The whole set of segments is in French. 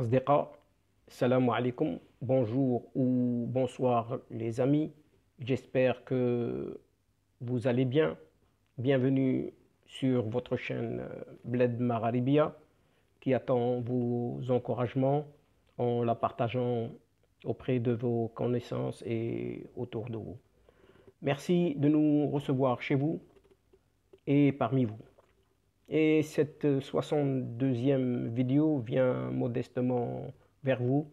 Asdeqa, salam alaikum, bonjour ou bonsoir les amis, j'espère que vous allez bien. Bienvenue sur votre chaîne Bled Magharibia qui attend vos encouragements en la partageant auprès de vos connaissances et autour de vous. Merci de nous recevoir chez vous et parmi vous. Et cette 62e vidéo vient modestement vers vous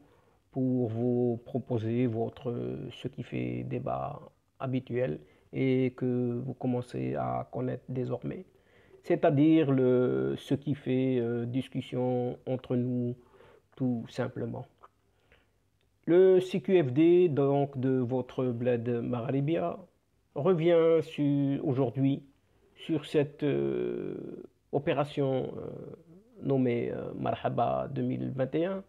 pour vous proposer votre ce qui fait débat habituel et que vous commencez à connaître désormais, c'est-à-dire ce qui fait discussion entre nous tout simplement. Le CQFD donc de votre Bled Magharibia revient aujourd'hui sur cette opération nommée Marhaba 2021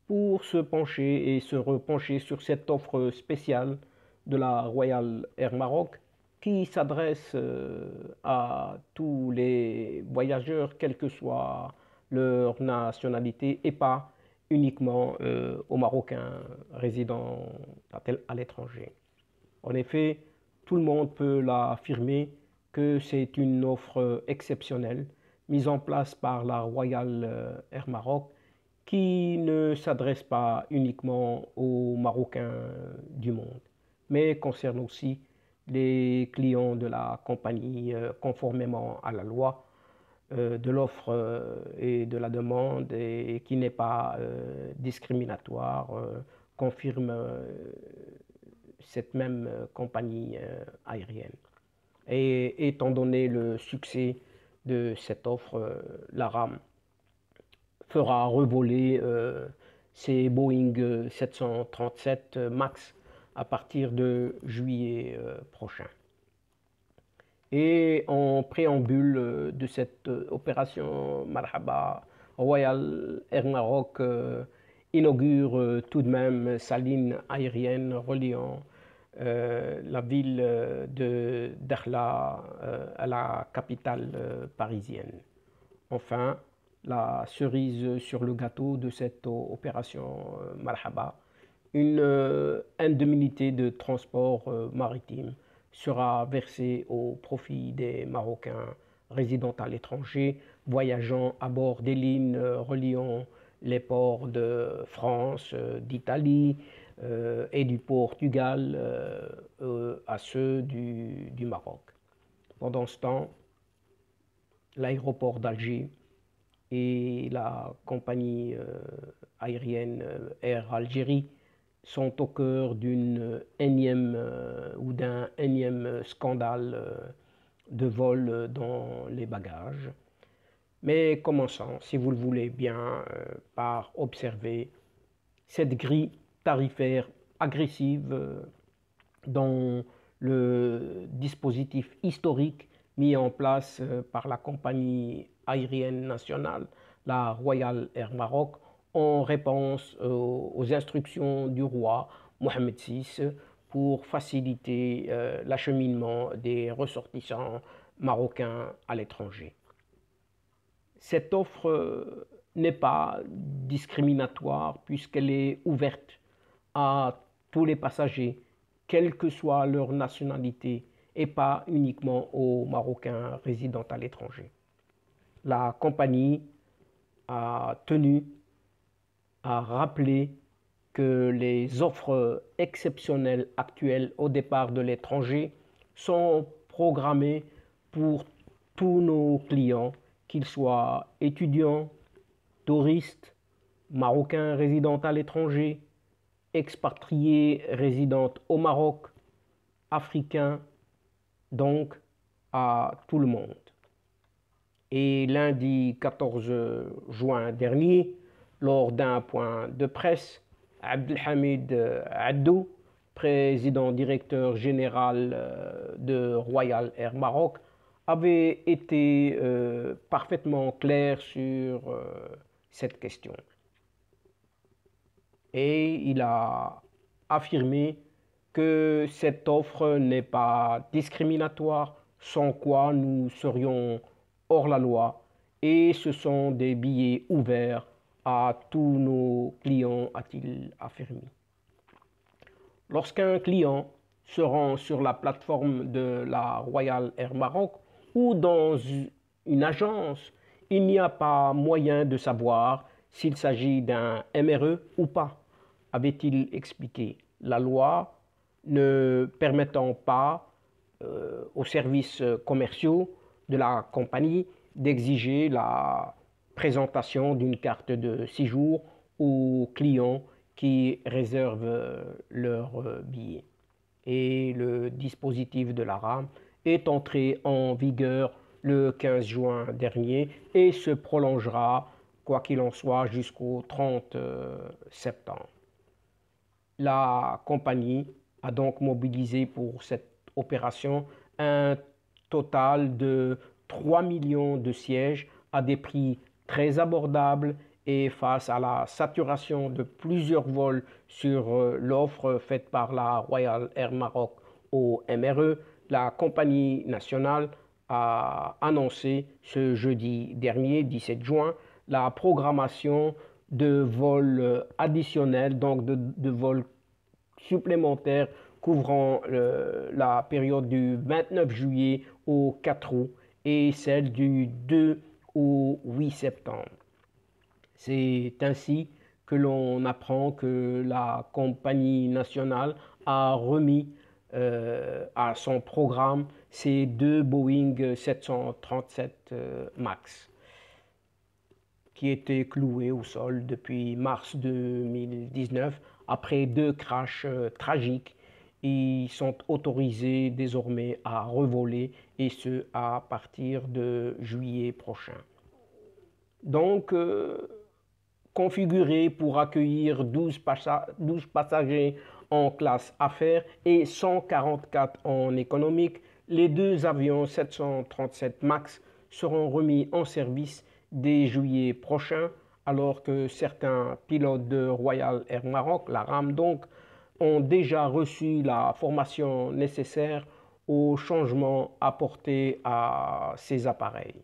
pour se pencher et se repencher sur cette offre spéciale de la Royal Air Maroc qui s'adresse à tous les voyageurs, quelle que soit leur nationalité, et pas uniquement aux Marocains résidant à l'étranger. En effet, tout le monde peut l'affirmer que c'est une offre exceptionnelle mise en place par la Royal Air Maroc qui ne s'adresse pas uniquement aux Marocains du monde, mais concerne aussi les clients de la compagnie conformément à la loi de l'offre et de la demande et qui n'est pas discriminatoire, confirme cette même compagnie aérienne. Et étant donné le succès de cette offre, la RAM fera revoler ses Boeing 737 MAX à partir de juillet prochain. Et en préambule de cette opération Marhaba, Royal Air Maroc inaugure tout de même sa ligne aérienne reliant la ville de Dakhla à la capitale parisienne. Enfin, la cerise sur le gâteau de cette opération Marhaba, une indemnité de transport maritime sera versée au profit des Marocains résidant à l'étranger, voyageant à bord des lignes reliant les ports de France, d'Italie et du Portugal à ceux du Maroc. Pendant ce temps, l'aéroport d'Alger et la compagnie aérienne Air Algérie sont au cœur d'une énième ou d'un énième scandale de vol dans les bagages. Mais commençons, si vous le voulez bien, par observer cette grille tarifaire agressive dans le dispositif historique mis en place par la compagnie aérienne nationale, la Royal Air Maroc, en réponse aux instructions du roi Mohamed VI pour faciliter l'acheminement des ressortissants marocains à l'étranger. Cette offre n'est pas discriminatoire puisqu'elle est ouverte à tous les passagers, quelle que soit leur nationalité, et pas uniquement aux Marocains résidant à l'étranger. La compagnie a tenu à rappeler que les offres exceptionnelles actuelles au départ de l'étranger sont programmées pour tous nos clients, qu'ils soient étudiants, touristes, Marocains résidant à l'étranger, expatriés résidant au Maroc, africains, donc à tout le monde. Et lundi 14 juin dernier, lors d'un point de presse, Abdelhamid Addou, président directeur général de Royal Air Maroc, avait été parfaitement clair sur cette question. Et il a affirmé que cette offre n'est pas discriminatoire, sans quoi nous serions hors la loi, et ce sont des billets ouverts à tous nos clients, a-t-il affirmé. Lorsqu'un client se rend sur la plateforme de la Royal Air Maroc ou dans une agence, il n'y a pas moyen de savoir s'il s'agit d'un MRE ou pas, avait-il expliqué. La loi ne permettant pas aux services commerciaux de la compagnie d'exiger la présentation d'une carte de séjour aux clients qui réservent leur billet. Et le dispositif de la RAM est entré en vigueur le 15 juin dernier et se prolongera, quoi qu'il en soit, jusqu'au 30 septembre. La compagnie a donc mobilisé pour cette opération un total de 3 millions de sièges à des prix très abordables et face à la saturation de plusieurs vols sur l'offre faite par la Royal Air Maroc au MRE, la compagnie nationale a annoncé ce jeudi dernier, 17 juin, la programmation de vols additionnels, donc de vols supplémentaires couvrant la période du 29 juillet au 4 août et celle du 2 au 8 septembre. C'est ainsi que l'on apprend que la compagnie nationale a remis à son programme ces deux Boeing 737 MAX qui étaient cloués au sol depuis mars 2019 après deux crashs tragiques. Ils sont autorisés désormais à revoler et ce à partir de juillet prochain. Donc, configurés pour accueillir 12 passagers en classe affaires et 144 en économique, les deux avions 737 MAX seront remis en service dès juillet prochain, alors que certains pilotes de Royal Air Maroc, la RAM donc, ont déjà reçu la formation nécessaire aux changements apportés à ces appareils.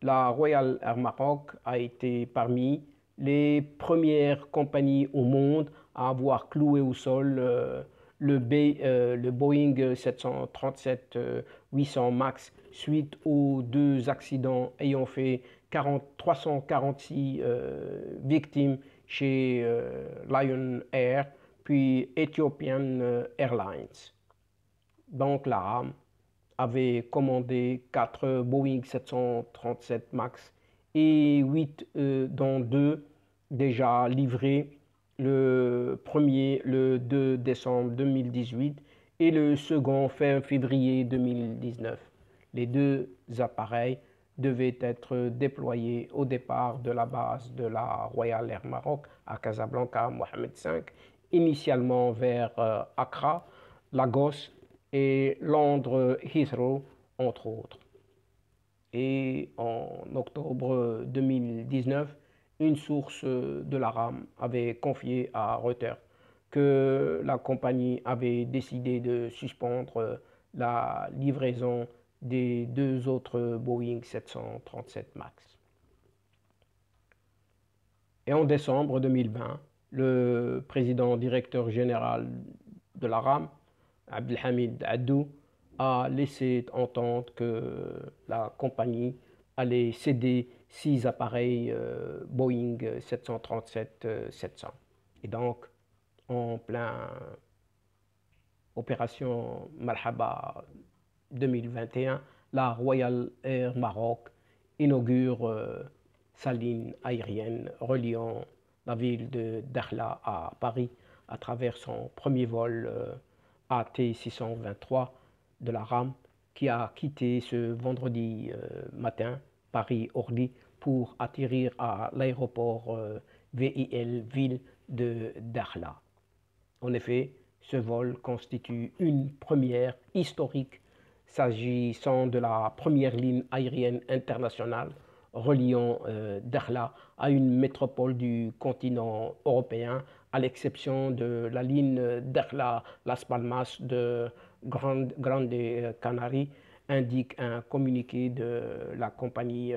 La Royal Air Maroc a été parmi les premières compagnies au monde à avoir cloué au sol le Boeing 737-800 MAX suite aux deux accidents ayant fait 346 victimes chez Lion Air puis Ethiopian Airlines. Donc la RAM avait commandé 4 Boeing 737 MAX et 8 dont 2 déjà livrés, le premier le 2 décembre 2018 et le second fin février 2019. Les deux appareils devaient être déployés au départ de la base de la Royal Air Maroc à Casablanca, Mohamed V, initialement vers Accra, Lagos et Londres Heathrow, entre autres. Et en octobre 2019, une source de la RAM avait confié à Reuters que la compagnie avait décidé de suspendre la livraison des deux autres Boeing 737 MAX. Et en décembre 2020, le président directeur général de la RAM, Abdelhamid Addou, a laissé entendre que la compagnie allait céder 6 appareils Boeing 737-700. Et donc, en plein opération Marhaba 2021, la Royal Air Maroc inaugure sa ligne aérienne reliant la ville de Dakhla à Paris à travers son premier vol AT623 de la RAM qui a quitté ce vendredi matin Paris-Orly pour atterrir à l'aéroport VIL Ville de Dakhla. En effet, ce vol constitue une première historique s'agissant de la première ligne aérienne internationale reliant Dakhla à une métropole du continent européen, à l'exception de la ligne Dakhla-Las Palmas de Grande Canarie, indique un communiqué de la compagnie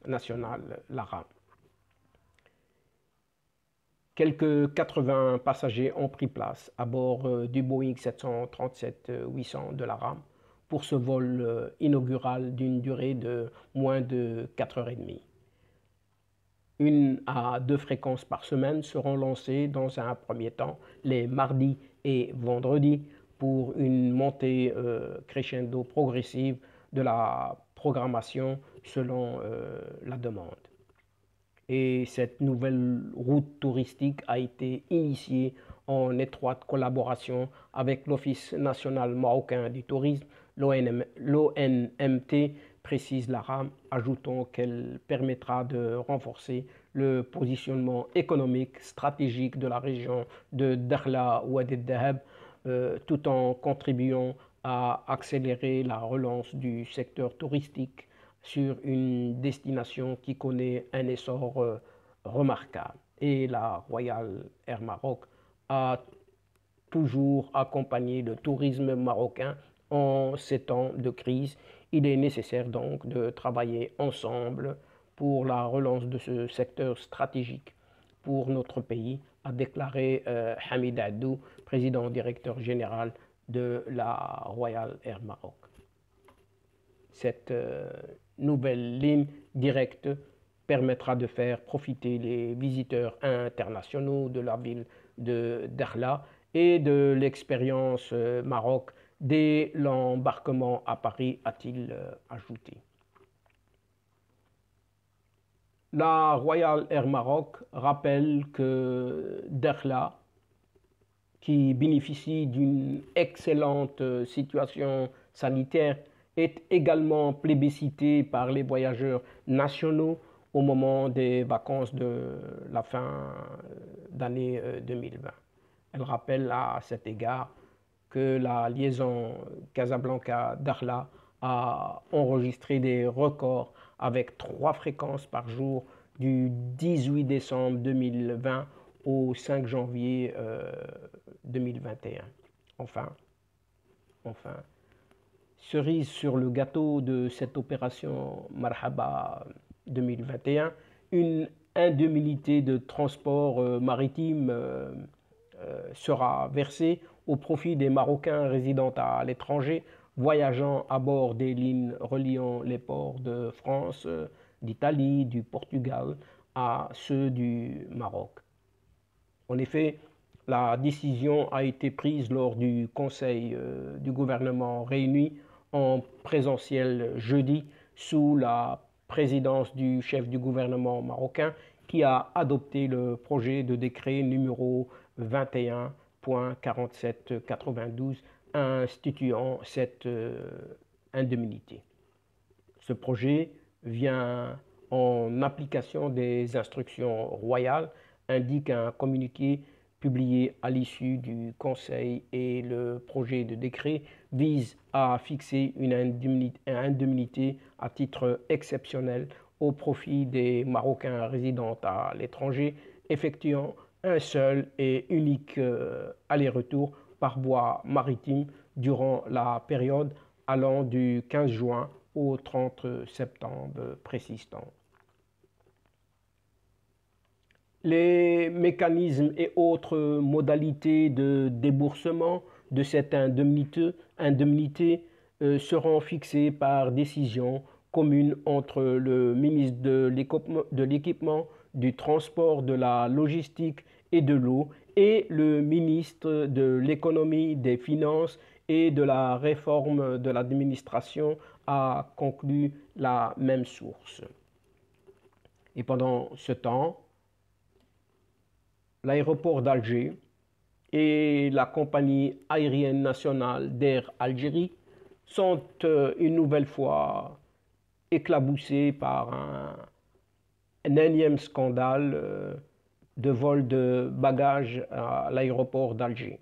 nationale, la RAM. Quelques 80 passagers ont pris place à bord du Boeing 737-800 de la RAM pour ce vol inaugural d'une durée de moins de 4h30. 1 à 2 fréquences par semaine seront lancées dans un premier temps les mardis et vendredis pour une montée crescendo progressive de la programmation selon la demande. Et cette nouvelle route touristique a été initiée en étroite collaboration avec l'Office national marocain du tourisme, l'ONMT, précise la RAM, ajoutant qu'elle permettra de renforcer le positionnement économique stratégique de la région de Dakhla Oued el-Dahab, tout en contribuant à accélérer la relance du secteur touristique sur une destination qui connaît un essor remarquable. Et la Royal Air Maroc a toujours accompagné le tourisme marocain en ces temps de crise. Il est nécessaire donc de travailler ensemble pour la relance de ce secteur stratégique pour notre pays, a déclaré Hamid Addou, président directeur général de la Royal Air Maroc. Cette nouvelle ligne directe permettra de faire profiter les visiteurs internationaux de la ville de Dakhla et de l'expérience Maroc dès l'embarquement à Paris, a-t-il ajouté. La Royal Air Maroc rappelle que Dakhla, qui bénéficie d'une excellente situation sanitaire, est également plébiscité par les voyageurs nationaux au moment des vacances de la fin d'année 2020. Elle rappelle à cet égard que la liaison Casablanca-Dakhla a enregistré des records avec 3 fréquences par jour du 18 décembre 2020 au 5 janvier 2021. Enfin, cerise sur le gâteau de cette opération Marhaba 2021, une indemnité de transport maritime sera versée au profit des Marocains résidant à l'étranger, voyageant à bord des lignes reliant les ports de France, d'Italie, du Portugal à ceux du Maroc. En effet, la décision a été prise lors du Conseil du gouvernement réuni en présentiel jeudi sous la présidence du chef du gouvernement marocain qui a adopté le projet de décret numéro 21.4792 instituant cette indemnité. Ce projet vient en application des instructions royales, indique un communiqué publié à l'issue du Conseil, et le projet de décret vise à fixer une indemnité à titre exceptionnel au profit des Marocains résidant à l'étranger effectuant un seul et unique aller-retour par voie maritime durant la période allant du 15 juin au 30 septembre précis-t-on. Les mécanismes et autres modalités de déboursement de cette indemnité seront fixés par décision commune entre le ministre de l'Équipement, du Transport, de la Logistique et de l'Eau et le ministre de l'Économie, des Finances et de la Réforme de l'administration, a conclu la même source. Et pendant ce temps, l'aéroport d'Alger et la compagnie aérienne nationale d'Air Algérie sont une nouvelle fois éclaboussés par un énième scandale de vol de bagages à l'aéroport d'Alger.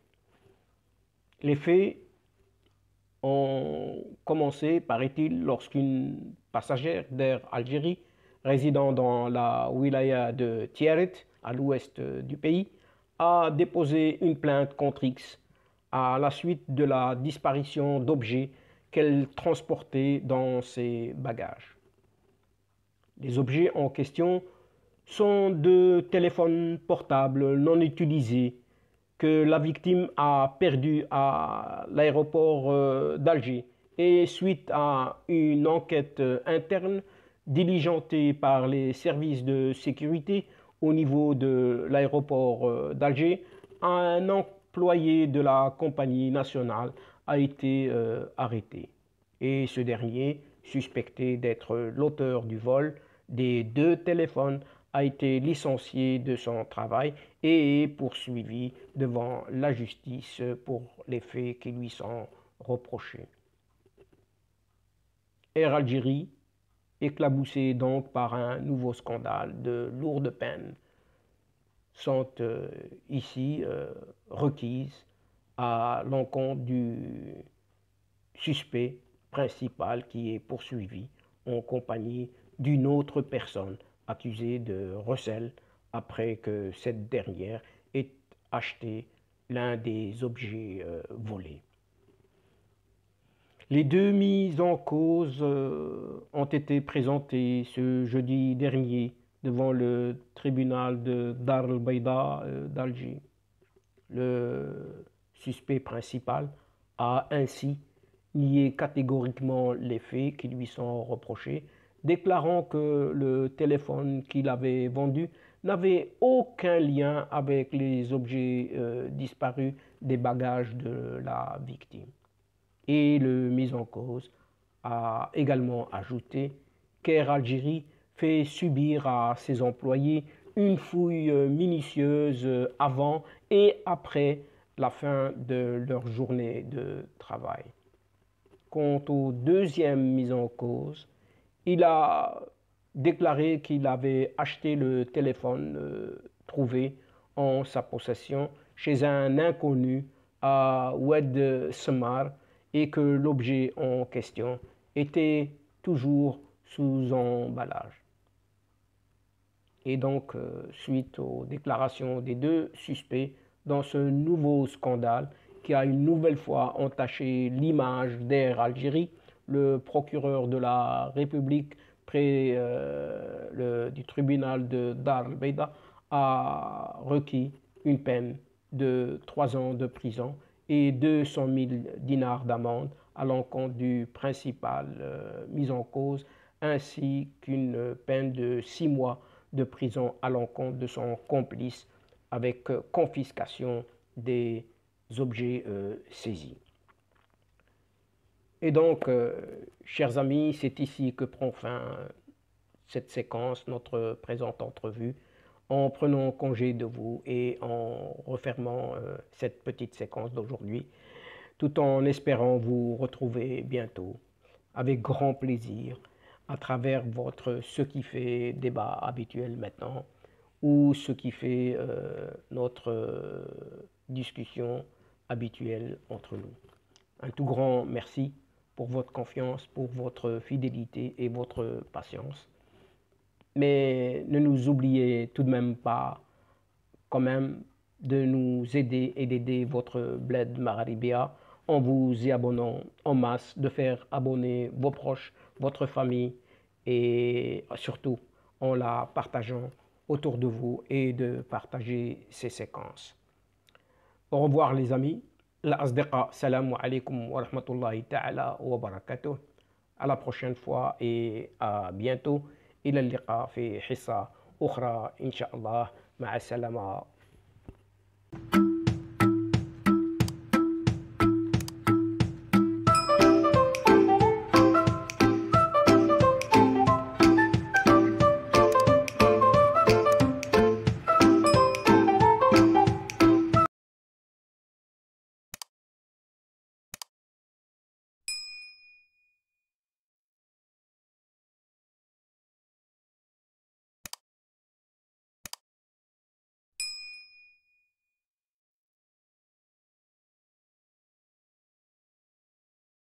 Les faits ont commencé, paraît-il, lorsqu'une passagère d'Air Algérie, résidant dans la wilaya de Tiaret, à l'ouest du pays, a déposé une plainte contre X à la suite de la disparition d'objets qu'elle transportait dans ses bagages. Les objets en question sont de téléphones portables non utilisés que la victime a perdu à l'aéroport d'Alger et suite à une enquête interne diligentée par les services de sécurité au niveau de l'aéroport d'Alger, un employé de la compagnie nationale a été arrêté. Et ce dernier, suspecté d'être l'auteur du vol des deux téléphones, a été licencié de son travail et est poursuivi devant la justice pour les faits qui lui sont reprochés. Air Algérie, éclaboussé donc par un nouveau scandale de lourdes peines, sont ici requises à l'encontre du suspect principal qui est poursuivi en compagnie d'une autre personne accusée de recel après que cette dernière ait acheté l'un des objets volés. Les deux mises en cause ont été présentées ce jeudi dernier devant le tribunal de Dar el-Baïda d'Alger. Le suspect principal a ainsi nié catégoriquement les faits qui lui sont reprochés, déclarant que le téléphone qu'il avait vendu n'avait aucun lien avec les objets disparus des bagages de la victime. Et le mis en cause a également ajouté qu'Air Algérie fait subir à ses employés une fouille minutieuse avant et après la fin de leur journée de travail. Quant au deuxième mis en cause, il a déclaré qu'il avait acheté le téléphone trouvé en sa possession chez un inconnu à Oued Semar et que l'objet en question était toujours sous emballage. Et donc, suite aux déclarations des deux suspects dans ce nouveau scandale qui a une nouvelle fois entaché l'image d'Air Algérie, le procureur de la République près du tribunal de Dar el-Baïda a requis une peine de 3 ans de prison et 200 000 dinars d'amende à l'encontre du principal mis en cause, ainsi qu'une peine de 6 mois de prison à l'encontre de son complice avec confiscation des objets saisis. Et donc, chers amis, c'est ici que prend fin cette séquence, notre présente entrevue, en prenant congé de vous et en refermant cette petite séquence d'aujourd'hui, tout en espérant vous retrouver bientôt avec grand plaisir à travers votre ce qui fait débat habituel maintenant ou ce qui fait notre discussion habituelle entre nous. Un tout grand merci pour votre confiance, pour votre fidélité et votre patience. Mais ne nous oubliez tout de même pas quand même de nous aider et d'aider votre Bled Magharibia en vous y abonnant en masse, de faire abonner vos proches, votre famille et surtout en la partageant autour de vous et de partager ces séquences. Au revoir les amis. L'asdiqa, salam alaikum wa rahmatullahi ta'ala wa barakatuh. À la prochaine fois et à bientôt. إلى اللقاء في حصة أخرى إن شاء الله. مع السلامة.